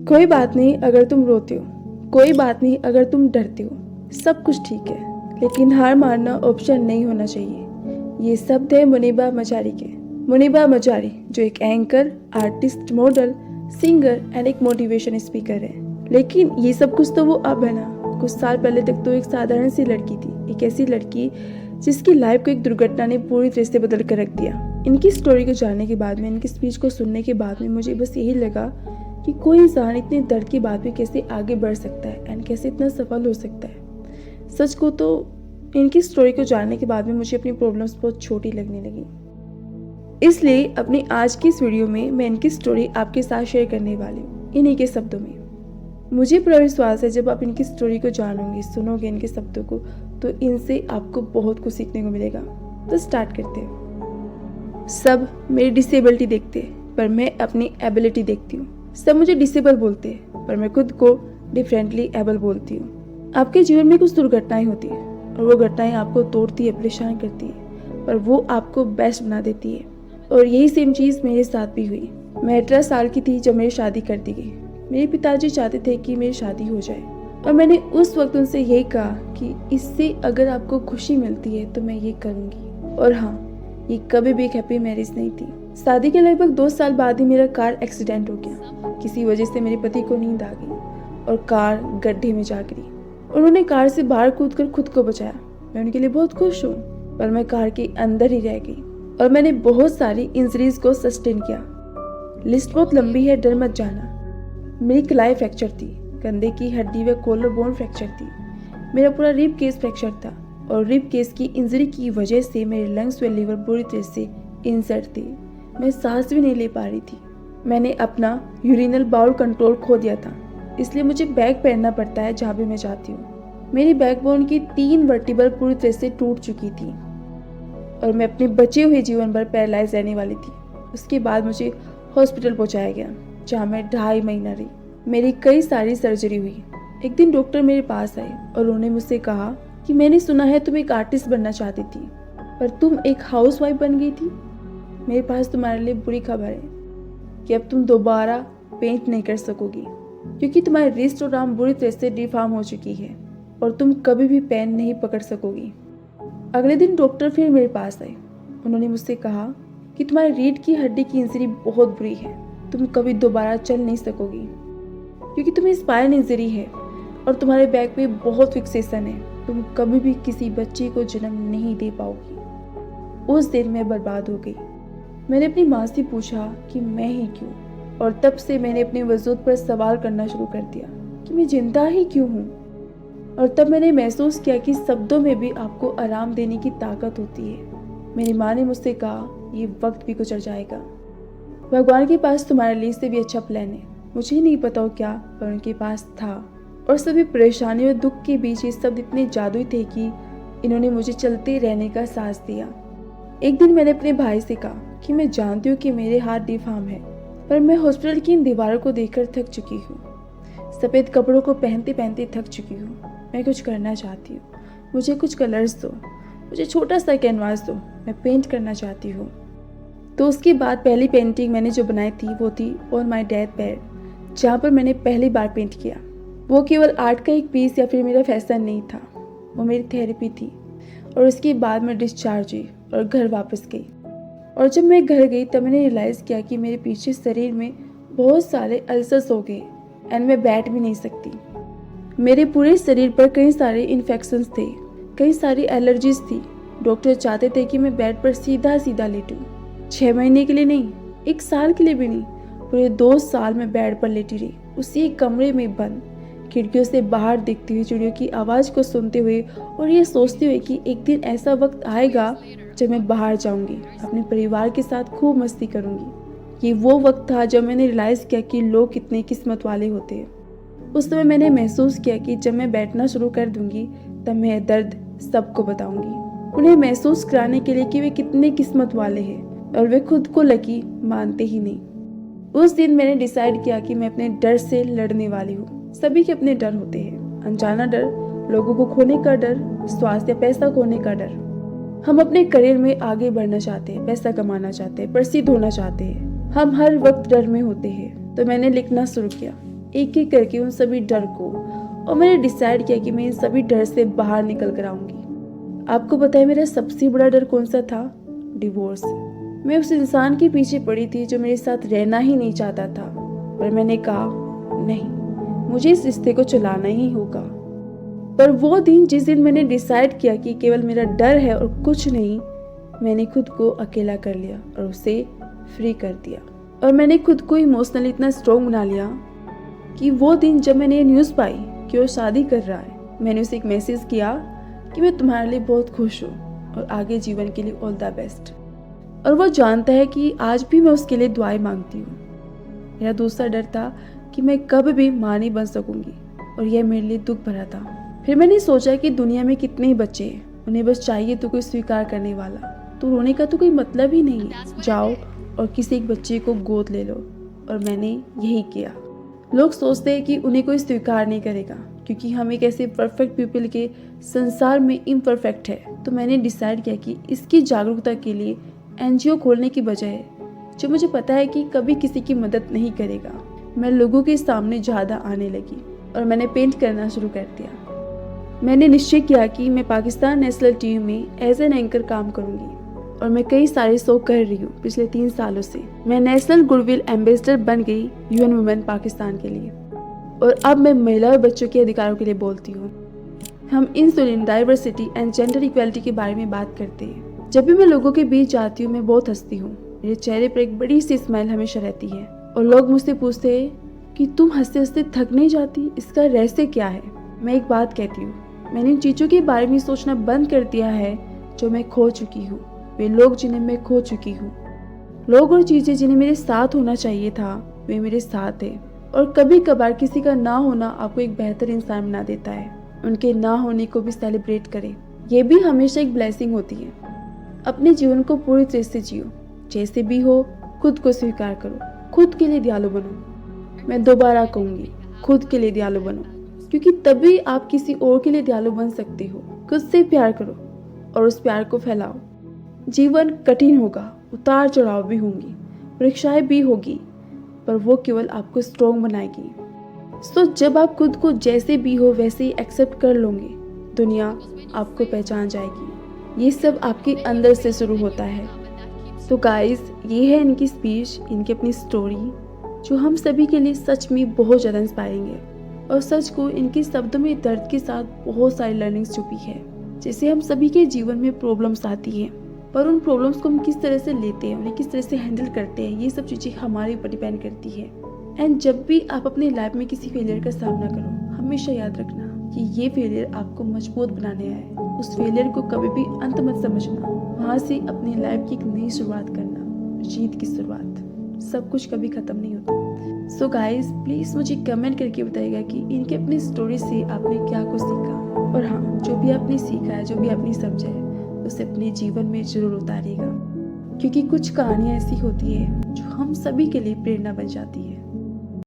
कोई बात नहीं अगर तुम रोते हो, कोई बात नहीं अगर तुम डरते हो, सब कुछ ठीक है, लेकिन हार मानना ऑप्शन नहीं होना चाहिए। ये शब्द है मुनीबा मजारी के। मुनीबा मजारी जो एक anchor, artist, model, singer and एक मोटिवेशन स्पीकर है। लेकिन ये सब कुछ तो वो अब है ना। कुछ साल पहले तक तो एक साधारण सी लड़की थी, एक ऐसी लड़की जिसकी लाइफ को एक दुर्घटना ने पूरी तरह से बदल कर रख दिया। इनकी स्टोरी को जानने के बाद में, इनकी स्पीच को सुनने के बाद में मुझे बस यही लगा कि कोई इंसान इतने दर्द के बाद भी कैसे आगे बढ़ सकता है एंड कैसे इतना सफल हो सकता है। सच को तो इनकी स्टोरी को जानने के बाद में मुझे अपनी प्रॉब्लम्स बहुत छोटी लगने लगी। इसलिए अपनी आज की इस वीडियो में मैं इनकी स्टोरी आपके साथ शेयर करने वाली हूँ, इन्हीं के शब्दों में। मुझे पूरा विश्वास है जब आप इनकी स्टोरी को जानोगे, सुनोगे इनके शब्दों को, तो इनसे आपको बहुत कुछ सीखने को मिलेगा। तो स्टार्ट करते हैं। सब मेरी डिसेबिलिटी देखते पर मैं अपनी एबिलिटी देखती हूँ। सब मुझे डिसेबल बोलते हैं पर मैं खुद को डिफरेंटली एबल बोलती हूँ। आपके जीवन में कुछ दुर्घटनाएं होती है और वो घटनाएं आपको तोड़ती है, परेशान करती है, पर वो आपको बेस्ट बना देती है। और यही सेम चीज़ मेरे साथ भी हुई। मैं 18 साल की थी जब मेरी शादी कर दी गई। मेरे पिताजी चाहते थे कि मेरी शादी हो जाए और मैंने उस वक्त उनसे यही कहा कि इससे अगर आपको खुशी मिलती है तो मैं ये करूँगी। और हाँ, ये कभी भी एक हैप्पी मैरिज नहीं थी। शादी के लगभग 2 साल बाद ही मेरा कार एक्सीडेंट हो गया। किसी वजह से मेरे पति को नींद आ गई और कार गड्ढे में जा गिरी। उन्होंने कार से बाहर कूदकर खुद को बचाया। मैं उनके लिए बहुत खुश हूँ, पर मैं कार के अंदर ही रह गई और मैंने बहुत सारी इंजरीज को सस्टेन किया। लिस्ट बहुत लंबी है, डर मत जाना। मेरी कलाई फ्रैक्चर थी, कंधे की हड्डी व कॉलर बोन फ्रैक्चर थी। मेरा पूरा रिब केस फ्रैक्चर था और रिब केस की इंजरी की वजह से मेरे लंग्स व लीवर बुरी तरह से इंजर्ड थे। मैं सांस भी नहीं ले पा रही थी। मैंने अपना यूरिनल बाउल कंट्रोल खो दिया था, इसलिए मुझे बैग पहनना पड़ता है जहाँ भी मैं जाती हूँ। मेरी बैकबोन की 3 वर्टिबल पूरी तरह से टूट चुकी थी और मैं अपने बचे हुए जीवन भर पैरालाइज रहने वाली थी। उसके बाद मुझे हॉस्पिटल पहुँचाया गया जहाँ मैं 2.5 महीना रही। मेरी कई सारी सर्जरी हुई। एक दिन डॉक्टर मेरे पास आए और उन्होंने मुझसे कहा कि मैंने सुना है तुम एक आर्टिस्ट बनना चाहती थी, पर तुम एक हाउसवाइफ बन गई थी। मेरे पास तुम्हारे लिए बुरी खबर है कि अब तुम दोबारा पेंट नहीं कर सकोगी, क्योंकि तुम्हारे रिस्ट और आर्म बुरी तरह से डिफॉर्म हो चुकी है और तुम कभी भी पेन नहीं पकड़ सकोगी। अगले दिन डॉक्टर फिर मेरे पास आए। उन्होंने मुझसे कहा कि तुम्हारी रीढ़ की हड्डी की इंजरी बहुत बुरी है, तुम कभी दोबारा चल नहीं सकोगी, क्योंकि तुम्हें स्पाइन इंजरी है और तुम्हारे बैक पे बहुत फिक्सेशन है। तुम कभी भी किसी बच्चे को जन्म नहीं दे पाओगी। उस दिन मैं बर्बाद हो गई। मैंने अपनी माँ से पूछा कि मैं ही क्यों, और तब से मैंने अपने वजूद पर सवाल करना शुरू कर दिया कि मैं जिंदा ही क्यों हूँ। और तब मैंने महसूस किया कि शब्दों में भी आपको आराम देने की ताकत होती है। मेरी माँ ने मुझसे कहा, ये वक्त भी गुजर जाएगा, भगवान के पास तुम्हारे लिए से भी अच्छा प्लान है। मुझे नहीं पता हो क्या, पर उनके पास था। और सभी परेशानी और दुख के बीच ये शब्द इतने जादुई थे कि इन्होंने मुझे चलते रहने का साहस दिया। एक दिन मैंने अपने भाई से कहा कि मैं जानती हूँ कि मेरे हाथ डिफॉर्म है, पर मैं हॉस्पिटल की इन दीवारों को देखकर थक चुकी हूँ। सफ़ेद कपड़ों को पहनते पहनते थक चुकी हूँ। मैं कुछ करना चाहती हूँ। मुझे कुछ कलर्स दो, मुझे छोटा सा कैनवास दो, मैं पेंट करना चाहती हूँ। तो उसके बाद पहली पेंटिंग मैंने जो बनाई थी वो थी ऑन माई डेथ बेड, जहाँ पर मैंने पहली बार पेंट किया। वो केवल आर्ट का एक पीस या फिर मेरा फैशन नहीं था, वो मेरी थेरेपी थी। और उसके बाद मैं डिस्चार्ज हुई और घर वापस गई। और जब मैं घर गई तब मैंने रियलाइज़ किया कि मेरे पीछे शरीर में बहुत सारे अल्सर्स हो गए एंड मैं बैठ भी नहीं सकती। मेरे पूरे शरीर पर कई सारे इन्फेक्शंस थे, कई सारी एलर्जीज थी। डॉक्टर चाहते थे कि मैं बेड पर सीधा सीधा लेटूं। 6 महीने के लिए नहीं, 1 साल के लिए भी नहीं, पूरे 2 साल में बेड पर लेटी रही, उसी एक कमरे में बंद, खिड़कियों से बाहर दिखती हुई चिड़ियों की आवाज़ को सुनते हुए और ये सोचते हुए कि एक दिन ऐसा वक्त आएगा जब मैं बाहर जाऊंगी, अपने परिवार के साथ खूब मस्ती करूंगी। ये वो वक्त था जब मैंने रियलाइज़ किया कि लोग कितने किस्मत वाले होते हैं। उस समय मैंने महसूस किया कि जब मैं बैठना शुरू कर दूंगी तब मैं दर्द सबको बताऊंगी, उन्हें महसूस कराने के लिए कि वे कितने किस्मत वाले हैं, और वे खुद को लकी मानते ही नहीं। उस दिन मैंने डिसाइड किया कि मैं अपने डर से लड़ने वाली हूँ। सभी के अपने डर होते हैं, अनजाना डर, लोगों को खोने का डर, स्वास्थ्य या पैसा खोने का डर। हम अपने करियर में आगे बढ़ना चाहते हैं, पैसा कमाना चाहते हैं, प्रसिद्ध होना चाहते हैं। हम हर वक्त डर में होते हैं। तो मैंने लिखना शुरू किया। एक एक करके उन सभी डर को, और मैंने डिसाइड किया कि मैं इन सभी डर से बाहर निकल कर आऊँगी। आपको पता है मेरा सबसे बड़ा डर कौन सा था? डिवोर्स। मैं उस इंसान के पीछे पड़ी थी जो मेरे साथ रहना ही नहीं चाहता था, पर मैंने कहा नहीं, मुझे इस रिश्ते को चलाना ही होगा। पर वो दिन जिस दिन मैंने डिसाइड किया कि केवल मेरा डर है और कुछ नहीं, मैंने खुद को अकेला कर लिया और उसे फ्री कर दिया। और मैंने खुद को इमोशनली इतना स्ट्रॉन्ग बना लिया कि वो दिन जब मैंने ये न्यूज़ पाई कि वो शादी कर रहा है, मैंने उसे एक मैसेज किया कि मैं तुम्हारे लिए बहुत खुश हूँ और आगे जीवन के लिए ऑल द बेस्ट। और वो जानता है कि आज भी मैं उसके लिए दुआएं मांगती हूँ। मेरा दूसरा डर था कि मैं कब भी माँ नहीं बन सकूंगी, और यह मेरे लिए दुख भरा था। फिर मैंने सोचा कि दुनिया में कितने ही बच्चे हैं, उन्हें बस चाहिए तो कोई स्वीकार करने वाला, तो रोने का तो कोई मतलब ही नहीं है। जाओ और किसी एक बच्चे को गोद ले लो, और मैंने यही किया। लोग सोचते हैं कि उन्हें कोई स्वीकार नहीं करेगा क्योंकि हम एक ऐसे परफेक्ट पीपल के संसार में इम्परफेक्ट है। तो मैंने डिसाइड किया कि इसकी जागरूकता के लिए एनजीओ खोलने की बजाय, जो मुझे पता है कि कभी किसी की मदद नहीं करेगा, मैं लोगों के सामने ज़्यादा आने लगी और मैंने पेंट करना शुरू कर दिया। मैंने निश्चय किया कि मैं पाकिस्तान नेशनल टीम में एज एन एंकर काम करूंगी, और मैं कई सारे शो कर रही हूँ पिछले 3 सालों से। मैं नेशनल गुडविल एम्बेसडर बन गई UN वुमेन पाकिस्तान के लिए, और अब मैं महिला और बच्चों के अधिकारों के लिए बोलती हूँ। हम insulin, diversity and gender equality के बारे में बात करते हैं। जब भी मैं लोगों के बीच जाती हूँ मैं बहुत हंसती हूँ। मेरे चेहरे पर एक बड़ी सी स्माइल हमेशा रहती है, और लोग मुझसे पूछते हैं कि तुम हंसते हंसते थक नहीं जाती, इसका रहस्य क्या है? मैं एक बात कहती हूँ, मैंने उन चीज़ों के बारे में सोचना बंद कर दिया है जो मैं खो चुकी हूँ, वे लोग जिन्हें मैं खो चुकी हूँ। लोग और चीज़ें जिन्हें मेरे साथ होना चाहिए था, वे मेरे साथ है। और कभी कभार किसी का ना होना आपको एक बेहतर इंसान बना देता है। उनके ना होने को भी सेलिब्रेट करें, ये भी हमेशा एक ब्लेसिंग होती है। अपने जीवन को पूरी तरह से जियो, जैसे भी हो। खुद को स्वीकार करो, खुद के लिए दयालु बनो। मैं दोबारा कहूँगी, खुद के लिए दयालु बनो, क्योंकि तभी आप किसी और के लिए दयालु बन सकते हो। खुद से प्यार करो और उस प्यार को फैलाओ। जीवन कठिन होगा, उतार चढ़ाव भी होंगी, परीक्षाएं भी होगी, पर वो केवल आपको स्ट्रॉन्ग बनाएगी। सो जब आप खुद को जैसे भी हो वैसे ही एक्सेप्ट कर लोगे, दुनिया आपको पहचान जाएगी। ये सब आपके अंदर से शुरू होता है। तो गाइस, ये है इनकी स्पीच, इनकी अपनी स्टोरी, जो हम सभी के लिए सच में बहुत ज़्यादा इंस्पायरिंग है। और सच को इनके शब्दों में दर्द के साथ बहुत सारी लर्निंग्स छुपी है। जैसे हम सभी के जीवन में प्रॉब्लम्स आती हैं, पर उन प्रॉब्लम्स को हम किस तरह से लेते हैं, उन्हें किस तरह से हैंडल करते हैं, ये सब चीज़ें हमारे ऊपर डिपेंड करती है। एंड जब भी आप अपनी लाइफ में किसी फेलियर का सामना करो, हमेशा याद रखना कि ये फेलियर आपको मजबूत बनाने आया है। उस फेलियर को कभी भी अंत मत समझना, वहाँ से अपनी लाइफ की एक नई शुरुआत करना, जीत की शुरुआत। सब कुछ कभी खत्म नहीं होता। सो गाइज, प्लीज़ मुझे कमेंट करके बताइएगा कि इनके अपनी स्टोरी से आपने क्या कुछ सीखा। और हाँ, जो भी आपने सीखा है, जो भी आपने समझा है, उसे अपने जीवन में जरूर उतारिएगा, क्योंकि कुछ कहानियाँ ऐसी होती है जो हम सभी के लिए प्रेरणा बन जाती है।